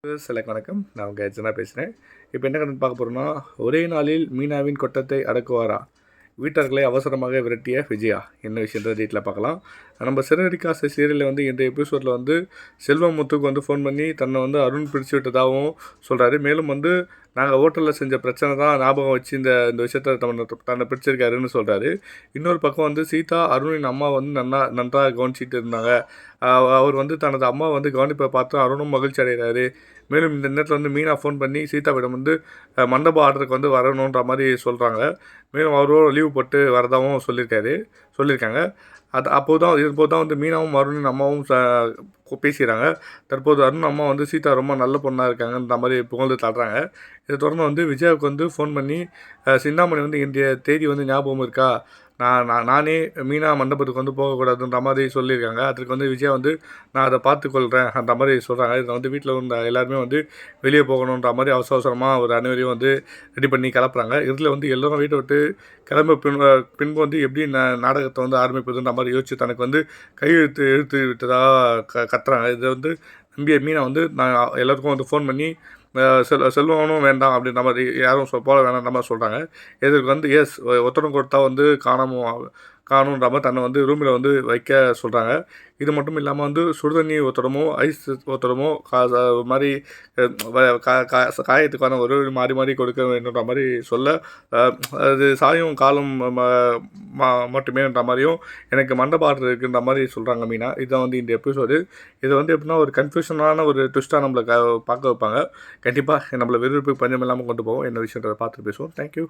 வணக்கம். நான் உங்கள் ஜனா பேசுகிறேன். இப்போ என்ன கதை பார்க்க போகிறோம்னா, ஒரே நாளில் மீனாவின் கொட்டத்தை அடக்குவாரா? வீட்டர்களை அவசரமாக விரட்டிய விஜயா என்ன விஷயத்தை டீட்டெயிலாக பார்க்கலாம். நம்ம சிறகடிக்க சீரியலில் இந்த எபிசோடில் செல்வமுத்துக்கு ஃபோன் பண்ணி தன்னை அருண் பிடிச்சி விட்டதாகவும் சொல்கிறாரு. மேலும் நாங்கள் ஹோட்டலில் செஞ்ச பிரச்சனை தான் ஞாபகம் வச்சு இந்த விஷயத்தை தன்னை பிடிச்சிருக்காருன்னு சொல்கிறாரு. இன்னொரு பக்கம் சீதா அருணின் அம்மா நன்றாக கவனிச்சிட்டு இருந்தாங்க. அவர் தனது அம்மா கவனிப்பை பார்த்து அருணும் மகிழ்ச்சி அடைகிறாரு. மேலும் இந்த நேரத்தில் மீனா ஃபோன் பண்ணி சீதாவிடம் மண்டப ஆர்டருக்கு வரணுன்ற மாதிரி சொல்கிறாங்க. மேலும் அவரோட லீவு போட்டு வரதாகவும் சொல்லியிருக்காங்க. இப்போது தான் மீனாவும் அருணின் அம்மாவும் பேசுகிறாங்க. தற்போது அருண் அம்மா சீதா ரொம்ப நல்ல பொண்ணாக இருக்காங்கன்ற மாதிரி புகழ்ந்து தள்ளுறாங்க. இதை தொடர்ந்து விஜயாவுக்கு ஃபோன் பண்ணி சிந்தாமணி இன்றைய தேதி ஞாபகம் இருக்கா? நானே மீனா மண்டபத்துக்கு போகக்கூடாதுன்ற மாதிரி சொல்லியிருக்காங்க. அதுக்கு விஜயா நான் அதை பார்த்துக்கொள்கிறேன் அந்த மாதிரி சொல்கிறாங்க. இதில் வீட்டில் எல்லாருமே வெளியே போகணுன்ற மாதிரி அவசரமாக ஒரு அனைவரையும் ரெடி பண்ணி கிளப்புறாங்க. இதில் எல்லோரும் வீட்டை விட்டு கிளம்ப பின்பு எப்படி நாடகத்தை ஆரம்பிப்பதுன்ற மாதிரி யோசிச்சு தனக்கு கையெழுத்து விட்டதாக கத்துறாங்க. இதை நம்பிய மீனா நான் எல்லாருக்கும் ஃபோன் பண்ணி செல்வனும் வேண்டாம் அப்படின்ற மாதிரி யாரும் போல வேணான்ற மாதிரி சொல்கிறாங்க. இதுக்கு எஸ் ஒத்தடம் கொடுத்தா காணுன்ற மாதிரி தன்னை ரூமில் வைக்க சொல்கிறாங்க. இது மட்டும் இல்லாமல் சுடுதண்ணி ஒத்தடமோ ஐஸ் ஒத்தடமோ மாதிரி காயத்துக்கான ஒரு மாறி கொடுக்க வேண்டுன்ற மாதிரி சொல்ல, அது சாயும் காலம் மட்டுமேன்ற மாதிரியும் எனக்கு மண்டப ஆர்டர் இருக்குன்ற மாதிரி சொல்கிறாங்க மீனா. இதுதான் இந்த எபிசோடு. இது எப்படின்னா ஒரு கன்ஃபியூஷனான ஒரு ட்விஸ்ட்டாக நம்மளை பார்க்க வைப்பாங்க. கண்டிப்பாக நம்மளை விறுவிறுப்பு பஞ்சம் இல்லாமல் கொண்டு போவோம். என்ன விஷயன்றதை பார்த்துட்டு பேசுவோம். தேங்க்யூ.